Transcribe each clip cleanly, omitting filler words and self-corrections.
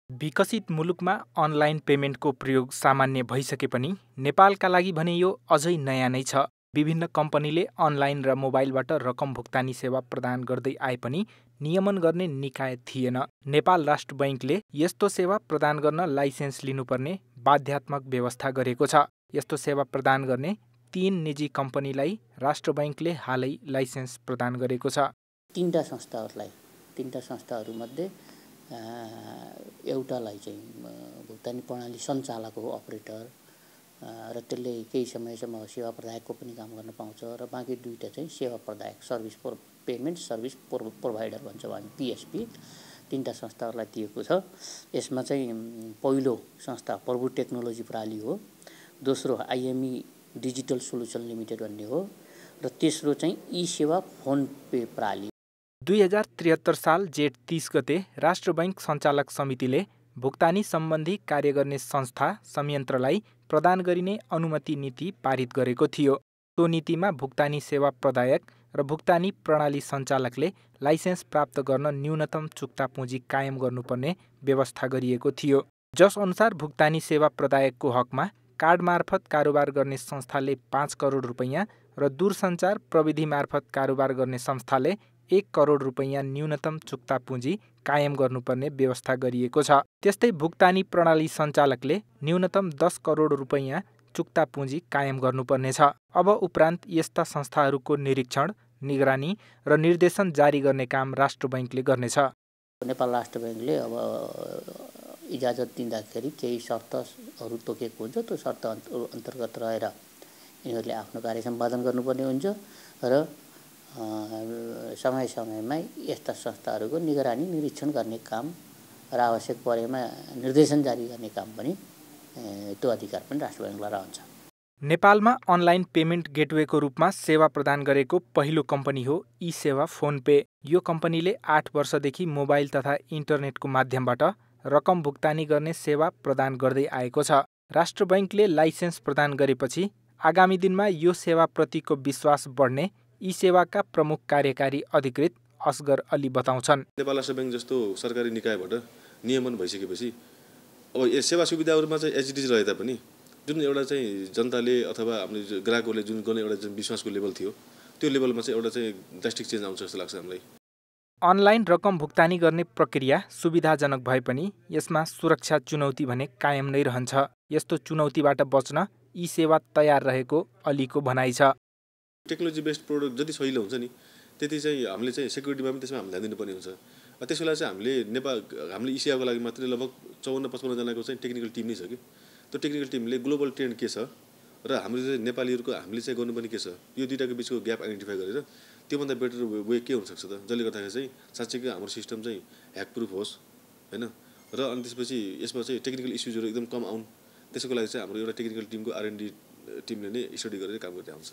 विकसित मुलुकमा अनलाइन पेमेन्टको प्रयोग सामान्य भइसके पनि नेपालका लागि भने यो अझै नयाँ नै छ। विभिन्न कम्पनीले अनलाइन र मोबाइलबाट रकम भुक्तानी सेवा प्रदान गर्दै आए पनि नियमन गर्ने निकाय थिएन। नेपाल राष्ट्र बैङ्कले यस्तो सेवा प्रदान गर्न लाइसेन्स लिनुपर्ने बाध्यात्मक व्यवस्था गरेको छ। यस्तो सेवा प्रदान गर्ने 3 निजी कम्पनीलाई राष्ट्र बैङ्कले हालै लाइसेन्स प्रदान गरेको छ। तीनटा संस्थाहरूमध्ये एउटालाई चाहिँ भुक्तानी प्रणाली सञ्चालक हो, अपरेटर, र त्यसले केही समयसम्म सेवा प्रदायकको पनि काम गर्न पाउँछ, र बाँकी दुईटा चाहिँ सेवा प्रदायक, पेमेन्ट सर्भिस प्रोभाइडर भन्छौँ हामी, PSP। तीनटा संस्थाहरूलाई दिएको छ। यसमा चाहिँ पहिलो संस्था प्रभु टेक्नोलोजी प्रणाली हो, दोस्रो IME डिजिटल सोल्युसन लिमिटेड भन्ने हो, र तेस्रो चाहिँ ई-सेवा फोन पे प्रणाली। 2073 साल जेठ 30 गते राष्ट्र बैङ्क सञ्चालक समितिले भुक्तानी सम्बन्धी कार्य गर्ने संस्था संयन्त्रलाई प्रदान गरिने अनुमति नीति पारित गरेको थियो। त्यो नीतिमा भुक्तानी सेवा प्रदायक र भुक्तानी प्रणाली सञ्चालकले लाइसेन्स प्राप्त गर्न न्यूनतम चुक्ता पुँजी कायम गर्नुपर्ने व्यवस्था गरिएको थियो। जस अनुसार भुक्तानी सेवा प्रदायकको हकमा कार्ड मार्फत कारोबार गर्ने संस्थाले 5 करोड रुपैयाँ र दूरसञ्चार प्रविधि मार्फत कारोबार गर्ने संस्थाले 1 करोड रुपैयाँ न्यूनतम चुक्ता पुँजी कायम गर्नुपर्ने व्यवस्था गरिएको छ। त्यस्तै भुक्तानी प्रणाली सञ्चालकले न्यूनतम 10 करोड रुपैयाँ चुक्ता पुँजी कायम गर्नुपर्नेछ। अब उपरान्त यस्ता संस्थाहरूको निरीक्षण, निगरानी र निर्देशन जारी गर्ने काम राष्ट्र बैङ्कले गर्नेछ। नेपाल राष्ट्र बैङ्कले अब इजाजत दिँदाखेरि केही शर्तहरू तोकेको हुन्छ। त्यो शर्त अन्तर्गत रहेर यिनीहरूले आफ्नो कार्य सम्पादन गर्नुपर्ने हुन्छ र समय समयमा यस्ता संस्थाहरूको निगरानी, निरीक्षण गर्ने काम र आवश्यक परेमा निर्देशन जारी गर्ने काम पनि त्यो अधिकार पनि राष्ट्र बैङ्कलाई रहन्छ। नेपालमा अनलाइन पेमेन्ट गेटवेको रूपमा सेवा प्रदान गरेको पहिलो कम्पनी हो ई-सेवा फोन पे। यो कम्पनीले 8 वर्षदेखि मोबाइल तथा इन्टरनेटको माध्यमबाट रकम भुक्तानी गर्ने सेवा प्रदान गर्दै आएको छ। राष्ट्र बैङ्कले लाइसेन्स प्रदान गरेपछि आगामी दिनमा यो सेवाप्रतिको विश्वास बढ्ने ई-सेवाका प्रमुख कार्यकारी अधिकृत असगर अली बताउँछन्। नेपाल राष्ट्र बैङ्क जस्तो सरकारी निकायबाट नियमन भइसकेपछि अब यो सेवा सुविधाहरूमा चाहिँ एचडिजी रहे तापनि जुन एउटा चाहिँ जनताले अथवा हामीले ग्राहकहरूले जुन गर्ने एउटा जुन विश्वासको लेभल थियो, त्यो लेभलमा चाहिँ एउटा चाहिँ ड्रास्टिक चेन्ज आउँछ जस्तो लाग्छ हामीलाई। अनलाइन रकम भुक्तानी गर्ने प्रक्रिया सुविधाजनक भए पनि यसमा सुरक्षा चुनौती भने कायम नै रहन्छ। यस्तो चुनौतीबाट बच्न ई-सेवा तयार रहेको अलीको भनाइ छ। टेक्नोलोजी बेस्ड प्रोडक्ट जति सजिलो हुन्छ नि त्यति चाहिँ हामीले चाहिँ सेक्युरिटीमा पनि त्यसमा हामी ध्यान दिनुपर्ने हुन्छ। त्यसको लागि चाहिँ हामीले ई-सेवाको लागि मात्रै लगभग 54-55 जनाको चाहिँ टेक्निकल टिम नै छ कि त्यो टेक्निकल टिमले ग्लोबल ट्रेन्ड के छ र हाम्रो चाहिँ नेपालीहरूको हामीले चाहिँ गर्नुपर्ने के छ, यो दुईटाको बिचको ग्याप आइडेन्टिफाई गरेर त्योभन्दा बेटर वे के हुनसक्छ त, जसले गर्दाखेरि चाहिँ साँच्चैकै हाम्रो सिस्टम चाहिँ ह्याक प्रुफ होस् होइन, र अनि त्यसपछि यसमा चाहिँ टेक्निकल इस्युजहरू एकदम कम आउन्। त्यसको लागि चाहिँ हाम्रो एउटा टेक्निकल टिमको R&D टिमले नै स्टडी गरेर काम गर्दै आउँछ।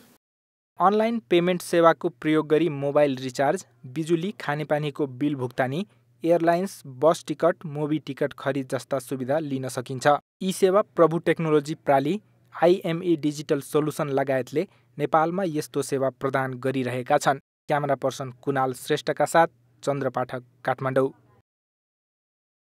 अनलाइन पेमेन्ट सेवाको प्रयोग गरी मोबाइल रिचार्ज, बिजुली, खानेपानीको बिल भुक्तानी, एयरलाइन्स, बस टिकट, मोबी टिकट खरिद जस्ता सुविधा लिन सकिन्छ। ई-सेवा प्रभु टेक्नोलोजी प्रणाली, IME डिजिटल सोल्युसन लगायतले नेपालमा यस्तो सेवा प्रदान गरिरहेका छन्। क्यामेरा पर्सन कुणाल श्रेष्ठका साथ चन्द्र पाठक, काठमाडौँ।